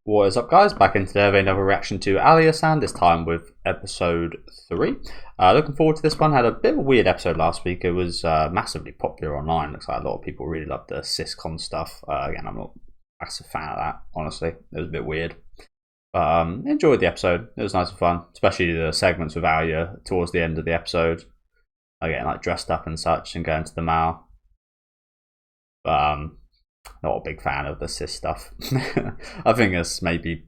What is up, guys? Back in today with another reaction to Alya, this time with episode 3. Looking forward to this one. Had a bit of a weird episode last week. It was massively popular online. Looks like a lot of people really loved the syscon stuff. Again, I'm not a massive fan of that, honestly. It was a bit weird. But enjoyed the episode. It was nice and fun, especially the segments with Alya towards the end of the episode. Getting like dressed up and such and going to the mall. Not a big fan of the cis stuff. I think it's maybe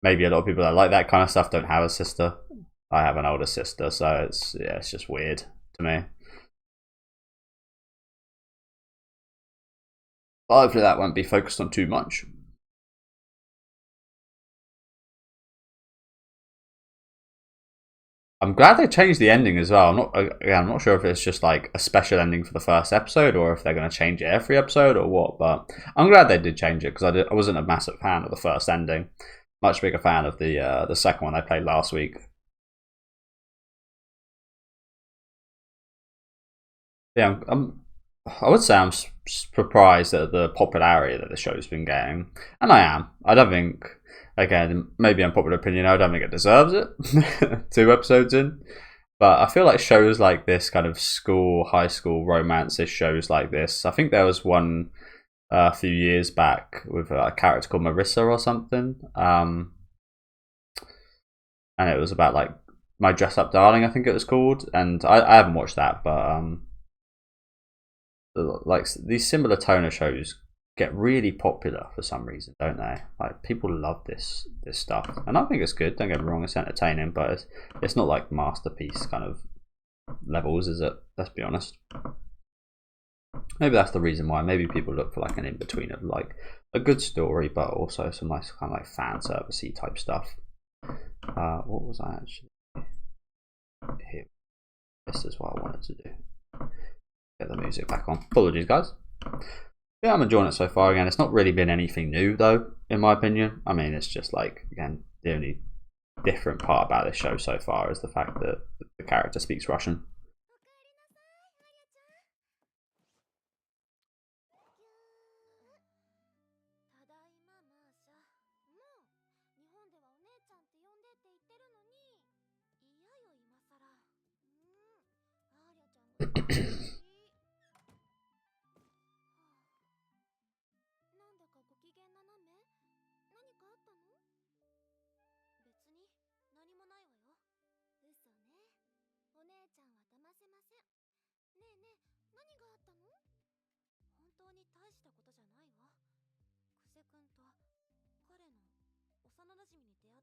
a lot of people that like that kind of stuff don't have a sister. I have an older sister, so it's just weird to me. But hopefully that won't be focused on too much. I'm glad they changed the ending as well. I'm not sure if it's just like a special ending for the first episode or if they're going to change it every episode or what. But I'm glad they did change it because I wasn't a massive fan of the first ending. Much bigger fan of the second one they played last week. Yeah, I would say I'm surprised at the popularity that the show's been getting, and I am. I don't think. Again, maybe unpopular opinion, I don't think it deserves it. 2 episodes in. But I feel like shows like this, kind of high school romances shows like this. I think there was one a few years back with a character called Marissa or something. And it was about like My Dress Up Darling, I think it was called. And I haven't watched that, but like these similar tone of shows get really popular for some reason, don't they? Like people love this stuff, and I think it's good. Don't get me wrong, it's entertaining, but it's not like masterpiece kind of levels, is it? Let's be honest. Maybe that's the reason why. Maybe people look for like an in between of like a good story, but also some nice kind of like fan servicey type stuff. What was I actually here? This is what I wanted to do. Get the music back on. Apologies, guys. Yeah, I'm enjoying it so far. Again, it's not really been anything new though, in my opinion. I mean, it's just like, again, the only different part about this show so far is the fact that the character speaks Russian.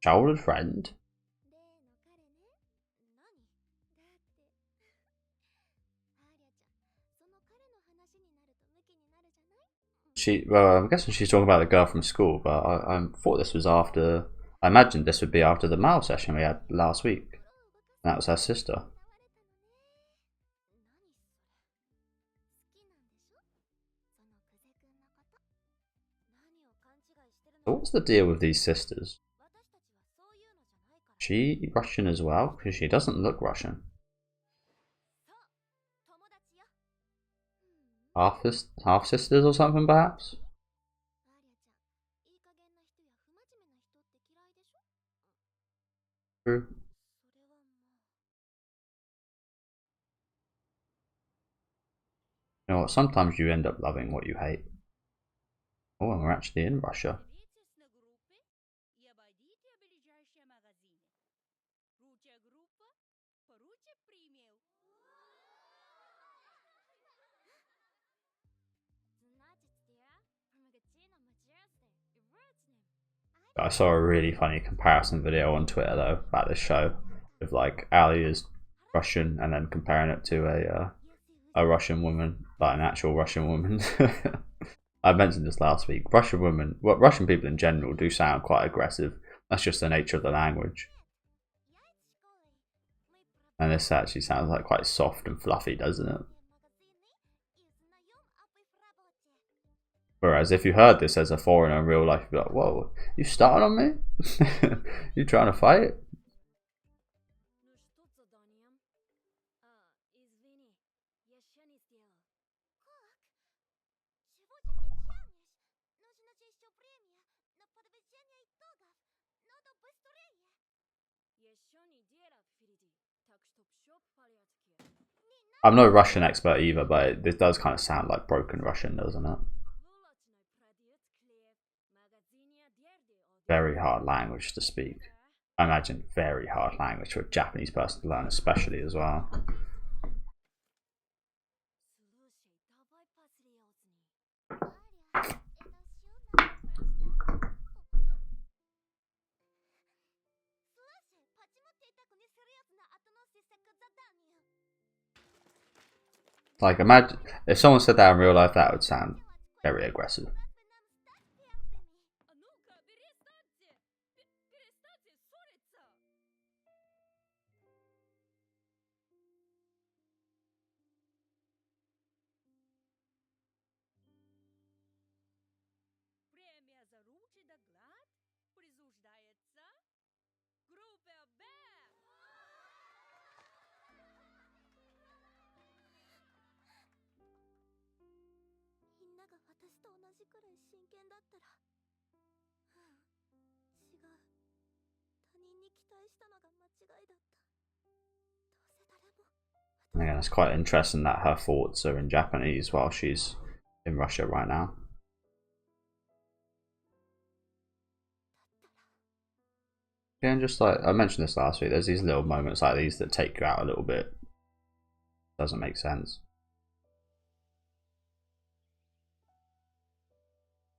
Childhood friend. Well, I'm guessing she's talking about the girl from school, but I thought this was after. I imagined this would be after the Mao session we had last week. That was her sister. So what's the deal with these sisters? She Russian as well? Because she doesn't look Russian. Half sisters or something, perhaps? True. You know what? Sometimes you end up loving what you hate. Oh, and we're actually in Russia. I saw a really funny comparison video on Twitter though about this show with like Alya's Russian and then comparing it to a Russian woman, like an actual Russian woman. I mentioned this last week. Russian people in general do sound quite aggressive. That's just the nature of the language. And this actually sounds like quite soft and fluffy, doesn't it? Whereas if you heard this as a foreigner in real life, you'd be like, whoa, you starting on me? You trying to fight? I'm no Russian expert either, but it does kind of sound like broken Russian, doesn't it? Very hard language to speak. I imagine very hard language for a Japanese person to learn, especially as well. Like, imagine if someone said that in real life, that would sound very aggressive. Again, it's quite interesting that her thoughts are in Japanese while she's in Russia right now. Yeah, and just like I mentioned this last week, there's these little moments like these that take you out a little bit. Doesn't make sense.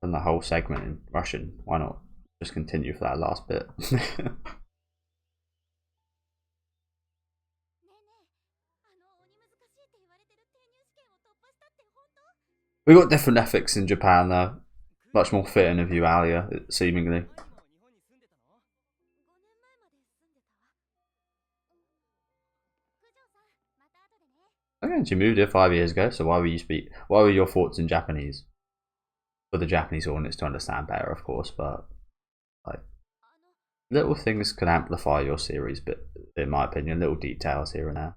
And the whole segment in Russian, why not just continue for that last bit? We got different ethics in Japan though. Much more fitting of you, Alya, seemingly. Okay, you moved here 5 years ago, so why were your thoughts in Japanese? For the Japanese audience to understand better, of course, but like little things can amplify your series, but in my opinion, little details here and there.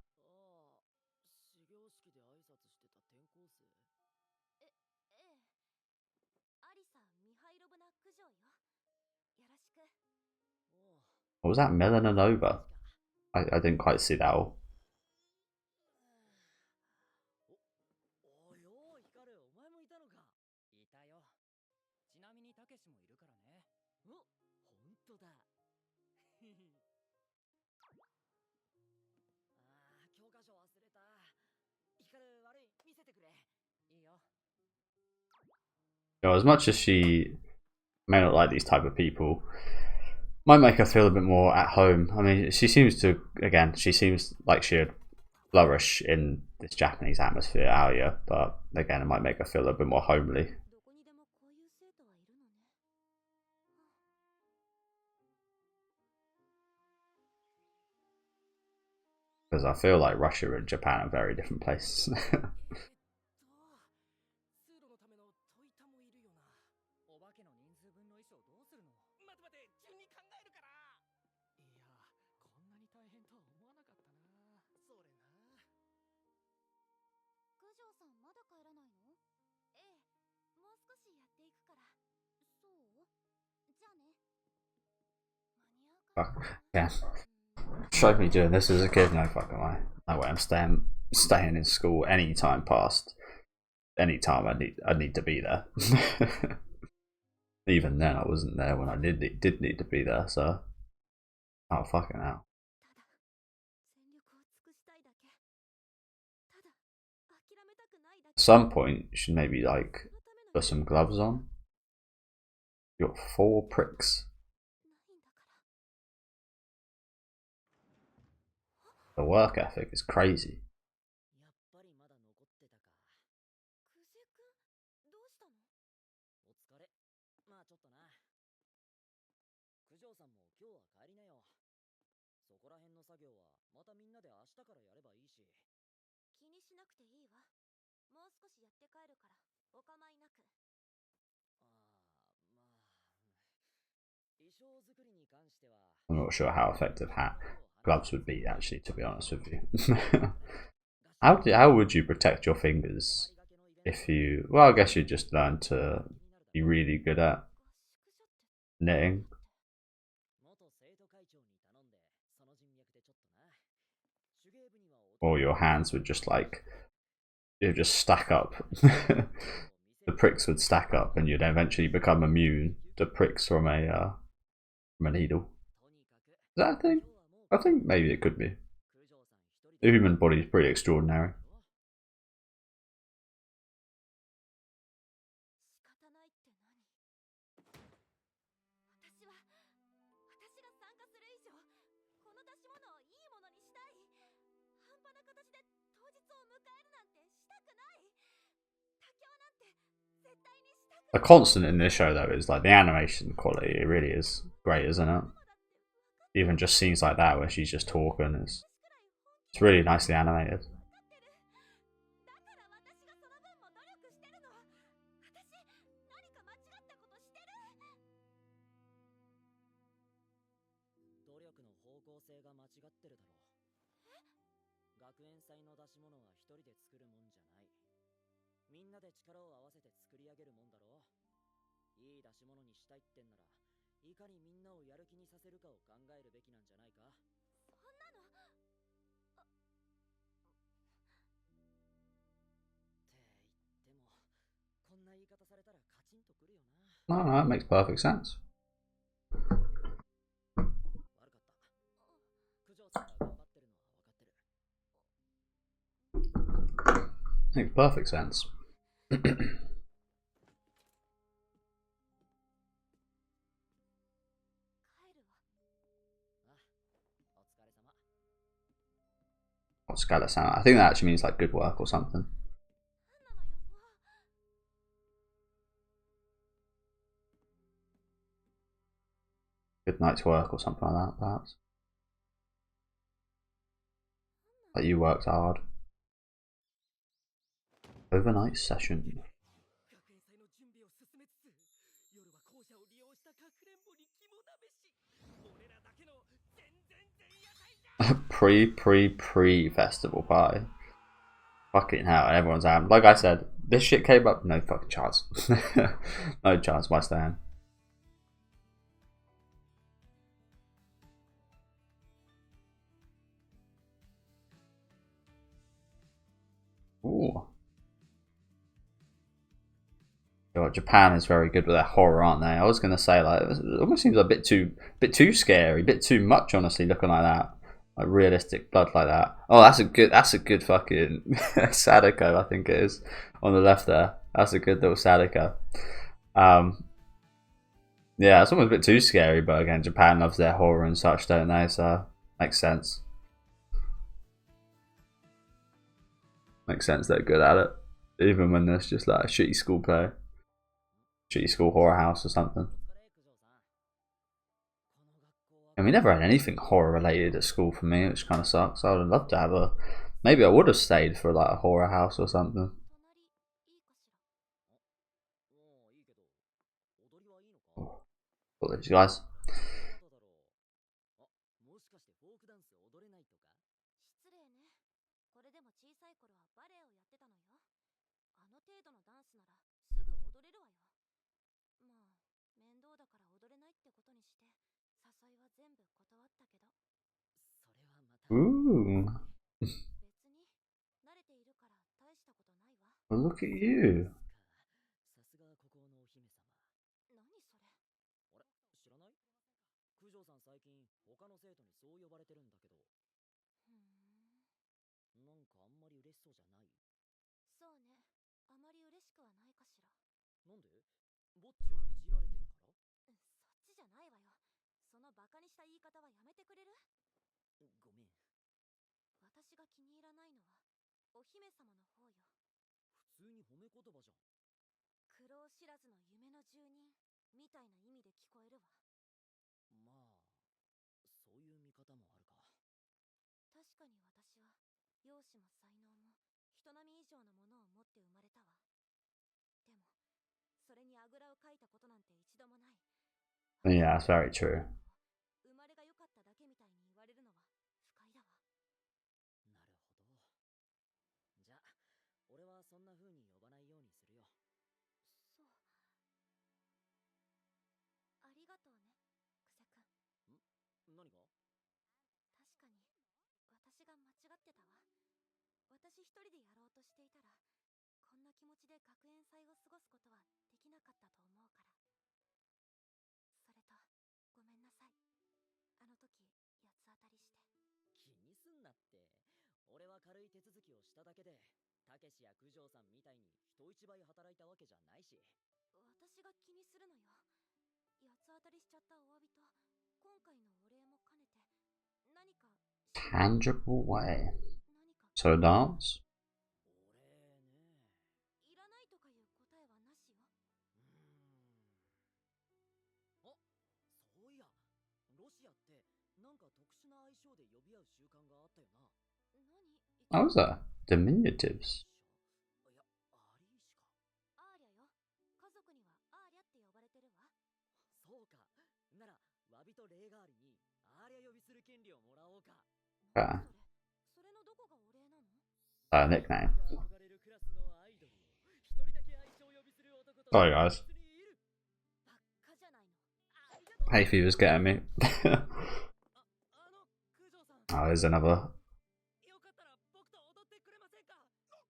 What was that? Melanova? I didn't quite see that all. You know, as much as she may not like these type of people, might make her feel a bit more at home. I mean, she seems like she'd flourish in this Japanese atmosphere, Alya, but again, it might make her feel a bit more homely. Because I feel like Russia and Japan are very different places. Yeah. Showed me doing this as a kid, no fucking way. No way I'm staying in school any time past any time I need to be there. Even then I wasn't there when I did need to be there, so oh fucking hell. At some point you should maybe like put some gloves on. You got 4 pricks. The work ethic is crazy. I'm not sure how effective gloves would be, actually, to be honest with you. How would you protect your fingers if you... Well, I guess you just learn to be really good at knitting. or your hands would just like it would just stack up. The pricks would stack up, and you'd eventually become immune to pricks from a needle. Is that a thing? I think maybe it could be. The human body is pretty extraordinary. The constant in this show, though, is like the animation quality. It really is great, isn't it? Even just scenes like that where she's just talking, it's really nicely animated. No, that makes perfect sense. Makes perfect sense. I think that actually means like good work or something. Good night's work or something like that, perhaps. Like you worked hard. Overnight session. Pre festival party. Fucking hell, and everyone's out. Like I said, this shit came up. No fucking chance. No chance, West Ham. Ooh. Japan is very good with their horror, aren't they? I was gonna say like it almost seems a bit too scary, a bit too much, honestly, looking like that. Like realistic blood like that. Oh, that's a good fucking Sadako, I think it is, on the left there. That's a good little Sadako. Yeah, it's almost a bit too scary, but again, Japan loves their horror and such, don't they? So makes sense. Makes sense they're good at it, even when there's just like a shitty school play, shitty school horror house or something. And we never had anything horror related at school for me, which kind of sucks. I would have loved to have a. Maybe I would have stayed for like a horror house or something. Apologies, guys. Ooh. Well, look at you. Yeah, that's very true. 私一人でやろうとしていたら、こんな気持ちで学園祭を過ごすことはできなかったと思うから。それと、ごめんなさい。あの時、八つ当たりして。気にすんなって。俺は軽い手続きをしただけで、たけしや九条さんみたいに人一倍働いたわけじゃないし。私が気にするのよ。八つ当たりしちゃったお詫びと、今回のお礼も兼ねて、何か Tangible way. 何か So dance? 俺ね。いらないとかいう答えはなしよ。あ、そういや、ロシアってなんか特殊な愛称で呼び合う習慣があったよな。何 How was that? Diminutives. いや、アリーシか。アーリャよ。家族にはアーリャって呼ばれてるわ。そうか。なら、詫びと礼代わりにアーリャ呼びする権利をもらおうか。Yeah. それのどこがお礼なの？ Nickname. 憧れるクラスのアイドルを一人だけ愛称呼びする男と Sorry, guys. ばっかじゃないの。ありがとう。 Hay fever's getting me. 九条さん。 Oh, there's another. よかったら僕と踊ってくれませんか？お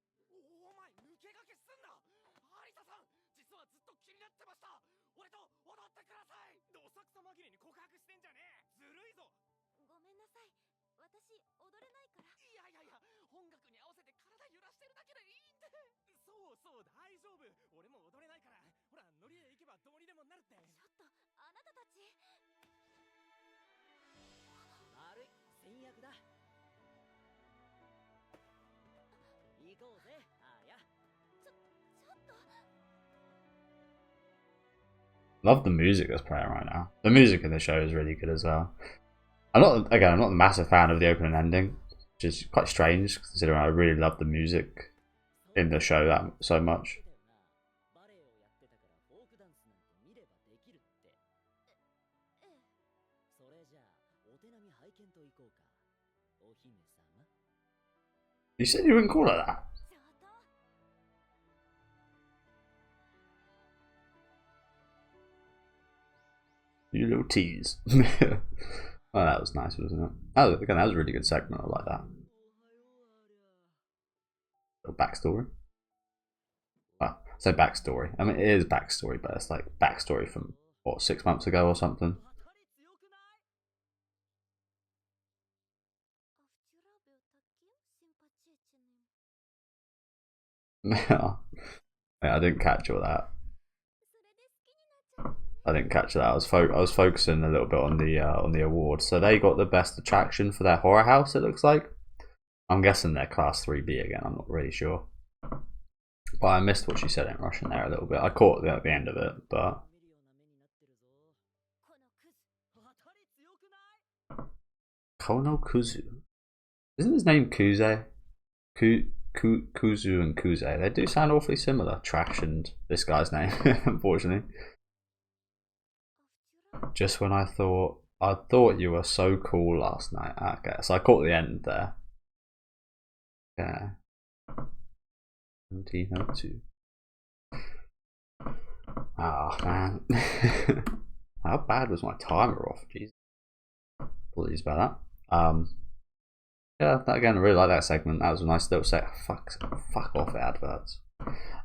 前抜け駆けすんな。有田さん、実はずっと気になってました。俺と踊ってください。どさくさ紛れに告白してんじゃねえ。ずるいぞ。ごめんなさい。私、踊れないから。いやいやいや、音楽に合わせて体揺らしてるだけでいいって。そうそう、大丈夫。俺も踊れないから。ほら、ノリで行けばどうにでもなるって。ちょっと、あなたたち。悪い、先約だ。行こうぜ、あーや。ちょっと。 Love the music that's playing right now. The music in the show is really good as well. I'm not a massive fan of the opening and ending, which is quite strange considering I really love the music in the show that so much. バレエをやってたからフォークダンスなんて見ればできるって。それじゃあお手並み拝見といこうか。お姫様。 You said you wouldn't call her that. You little tease. Oh, that was nice, wasn't it? That was a really good segment. I like that. Little backstory. Well, I say backstory. I mean, it is backstory, but it's like backstory from what, 6 months ago or something. Yeah, I didn't catch all that. I didn't catch that. I was focusing a little bit on the awards. So they got the best attraction for their horror house. It looks like. I'm guessing they're class 3B again. I'm not really sure. But I missed what she said in Russian there a little bit. I caught it at the end of it, but Kono Kuzu. Isn't his name Kuze? Kuzu and Kuze. They do sound awfully similar. Trash and this guy's name, unfortunately. Just when I thought you were so cool last night. Okay, so I caught the end there. Yeah. 1702. Ah, man. How bad was my timer off? Jeez. Apologies about that. Yeah, again, I really like that segment. That was a nice little set. Fuck off, adverts.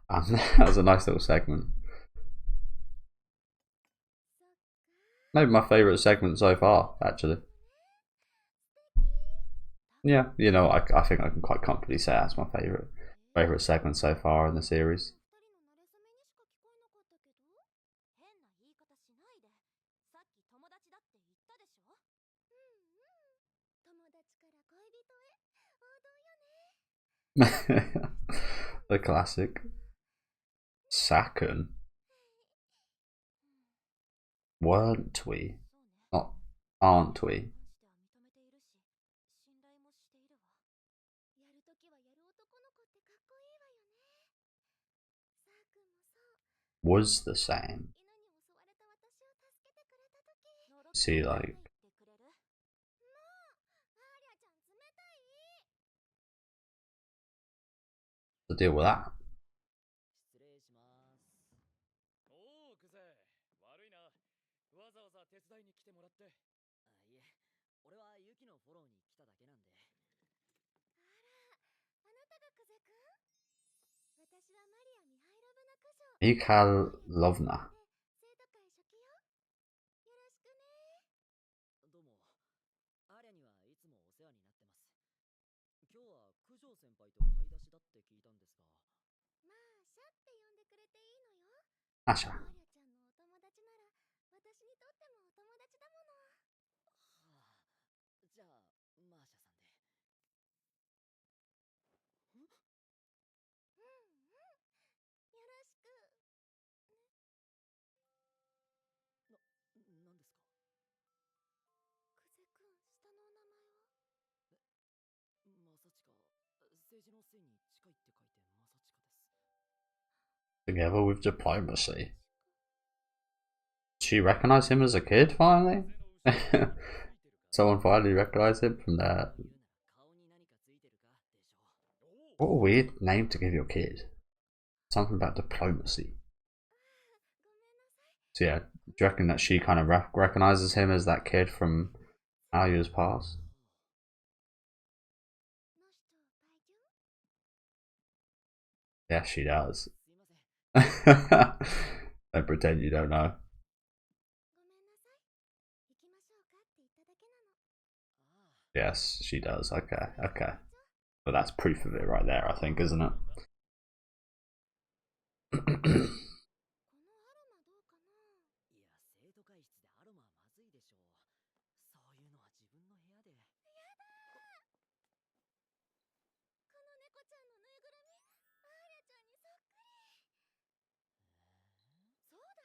That was a nice little segment. Maybe my favourite segment so far, actually. Yeah, you know, I think I can quite comfortably say that's my favourite segment so far in the series. The classic. Sakun. Weren't we? Not aren't we? Was the same. See, like, to deal with that. 失礼します。おお、クゼ。悪いな。わざわざ手伝いに来てもらって。あ、いえ、俺はユキのフォローに来ただけなんで。あら、あな Mikhailovna. どうも、アーリャにはいつもお世話になってます。今日は九条先輩と買い出しだって聞いたんですが。まあ、シャって呼んでくれていいのよ。Asha. アーリャちゃんのお友達なら、私にとってもお友達だもの。はあ、じゃあ、マーシャさんで。うんうん。よろしく。なんですか？久世くん、下のお名前は？まさちか、政治のせいに近いって書いてまさちかです。Together with diplomacy. She recognized him as a kid finally? Someone finally recognized him from there. What a weird name to give your kid. Something about diplomacy. So yeah, do you reckon that she kind of recognizes him as that kid from Alya's past? Yes, she does. Don't pretend you don't know. Yes, she does. Okay, okay. But that's proof of it right there, I think, isn't it? このアロマどうかな？いや、生徒会室でアロマはまずいでしょう。そういうのは自分の部屋で。やだー！この猫ちゃんのぬいぐるみ、アーリャちゃんにそっくり。そうだ、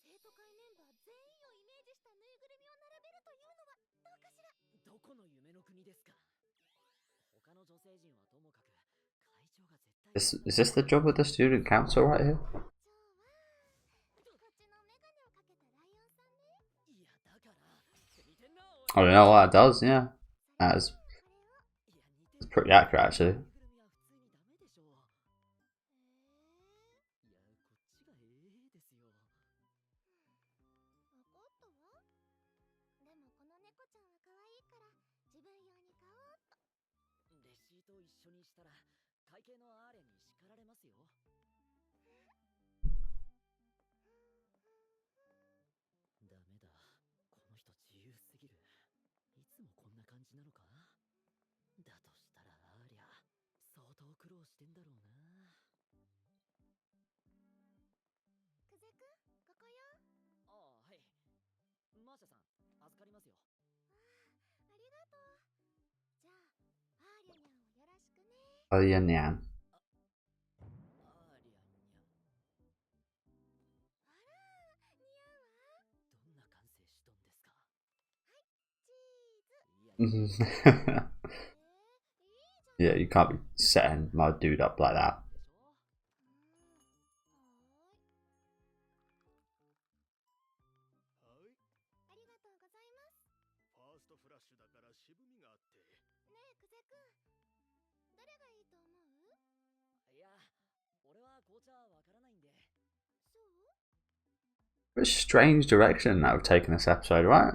生徒会メンバー全員をイメージしたぬいぐるみを並べるというのはどうかしら？どこの夢の国ですか？他の女性陣はともかく、会長が絶対。Is this the job of the student council right here? こっちのメガネをかけたライオンさんね。いや、だから、似てんな。 I don't know what that does, yeah. That's pretty accurate actually. と一緒にしたら会計のアーレに叱られますよ。ダメだ、この人自由すぎる。いつもこんな感じなのか？だとしたらアーリャ相当苦労してんだろうな。久世くん、ここよ。ああ、はい。マーシャさん、預かりますよ。ありがとう。じゃあ、アーリャニャンをよろしくね。Alya Nyan. アーリャニャン。あら、似合うわ。どんな感性しとんですか？はい、チーズ。いいじゃん。Yeah, you can't be setting my dude up like that. ありがとうございます。ファーストフラッシュだから渋みがあって。ねえ、久世くん。どれがいいと思う？いや、俺は紅茶わからないんで。そう？ What a strange direction that we've taken this episode, right?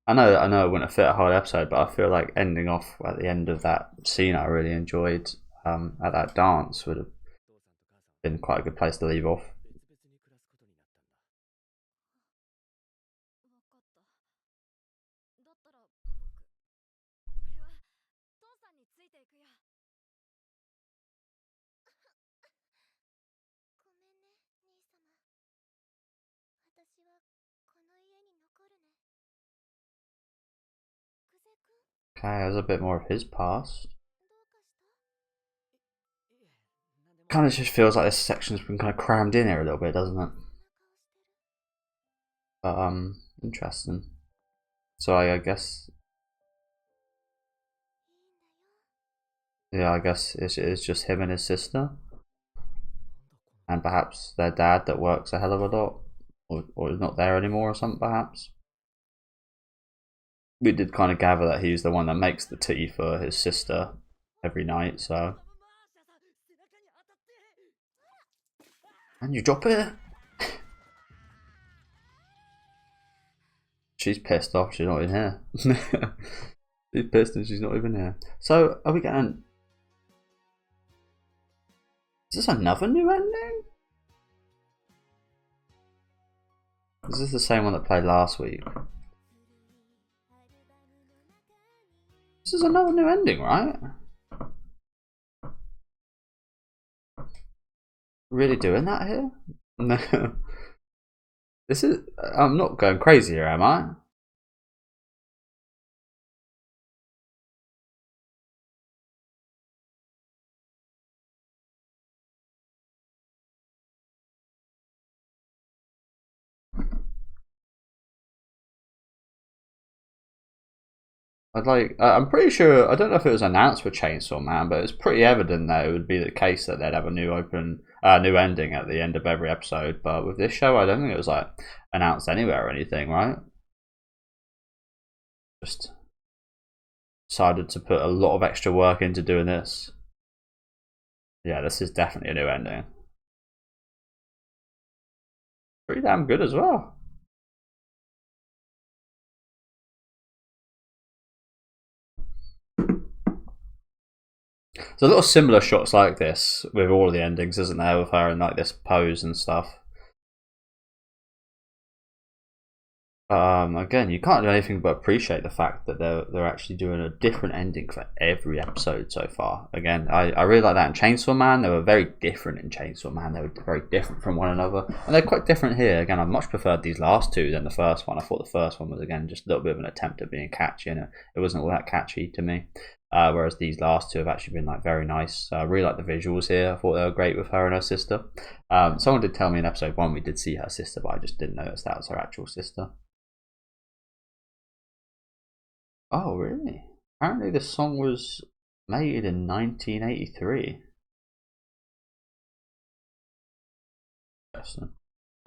I know it wouldn't have fit a whole episode, but I feel like ending off at the end of that scene I really enjoyed at that dance would have been quite a good place to leave off. わかった。だったら俺は父さんについていくよ。ごめんね、兄様。私はこの家に残るね。久世くん、 Okay, there's a bit more of his past. どうかした？Kind of just feels like this section's been kind of crammed in here a little bit, doesn't it? そんな顔してる。 But interesting. So I guess, いいんだよ。 yeah, I guess it's just him and his sister, and perhaps their dad that works a hell of a lot, or is not there anymore or something. Perhaps we did kind of gather that he's the one that makes the tea for his sister every night. So, and you drop it. She's pissed off. She's not in here. She's pissed and she's not even here. So, are we getting Is this another new ending? Is this the same one that played last week? This is another new ending, right? Really doing that here? No. This is... I'm not going crazy here, am I? I'm pretty sure, I don't know if it was announced for Chainsaw Man, but it's pretty evident that it would be the case that they'd have a new new ending at the end of every episode. But with this show, I don't think it was like announced anywhere or anything, right? Just decided to put a lot of extra work into doing this. Yeah, this is definitely a new ending. Pretty damn good as well. There's a lot of similar shots like this with all of the endings, isn't there, with her in like this pose and stuff. Again, you can't do anything but appreciate the fact that they're actually doing a different ending for every episode so far. Again, I really like that in Chainsaw Man. They were very different in Chainsaw Man. They were very different from one another, and they're quite different here. Again, I much preferred these last two than the first one. I thought the first one was, again, just a little bit of an attempt at being catchy, and it wasn't all that catchy to me. Whereas these last two have actually been like very nice. I really like the visuals here. I thought they were great with her and her sister. Someone did tell me in episode 1 we did see her sister, but I just didn't notice that was her actual sister. Oh, really? Apparently this song was made in 1983. Interesting.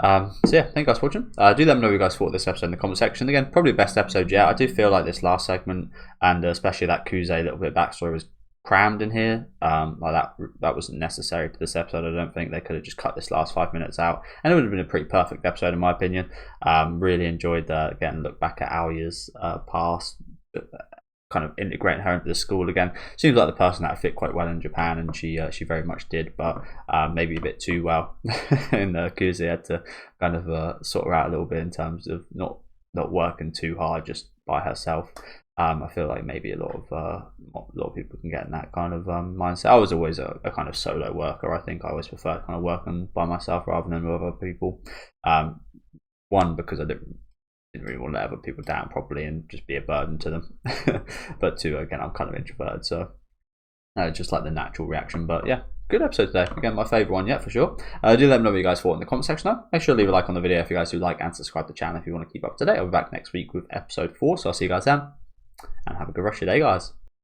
So yeah, thank you guys for watching. Do let me know what you guys thought of this episode in the comment section. Again, probably the best episode yet. I do feel like this last segment, and especially that Kuze little bit of backstory, was crammed in here. Like that wasn't necessary to this episode. I don't think they could have just cut this last 5 minutes out, and it would have been a pretty perfect episode in my opinion. Really enjoyed getting look back at Alya's past, kind of integrating her into the school again. Seems like the person that fit quite well in Japan, and she very much did, but maybe a bit too well. And Kuze had to kind of sort her out a little bit in terms of not working too hard just by herself. I feel like maybe a lot of people can get in that kind of mindset. I was always a kind of solo worker. I think I always preferred kind of working by myself rather than with other people. One, because I didn't really want to let other people down properly and just be a burden to them. But two, again, I'm kind of introverted, so just like the natural reaction. But yeah, good episode today. Again, my favourite one yet for sure. Do let me know what you guys thought in the comment section though. Make sure to leave a like on the video if you guys do like, and subscribe to the channel if you want to keep up to date. I'll be back next week with episode 4, so I'll see you guys then, and have a good rest of your day, guys.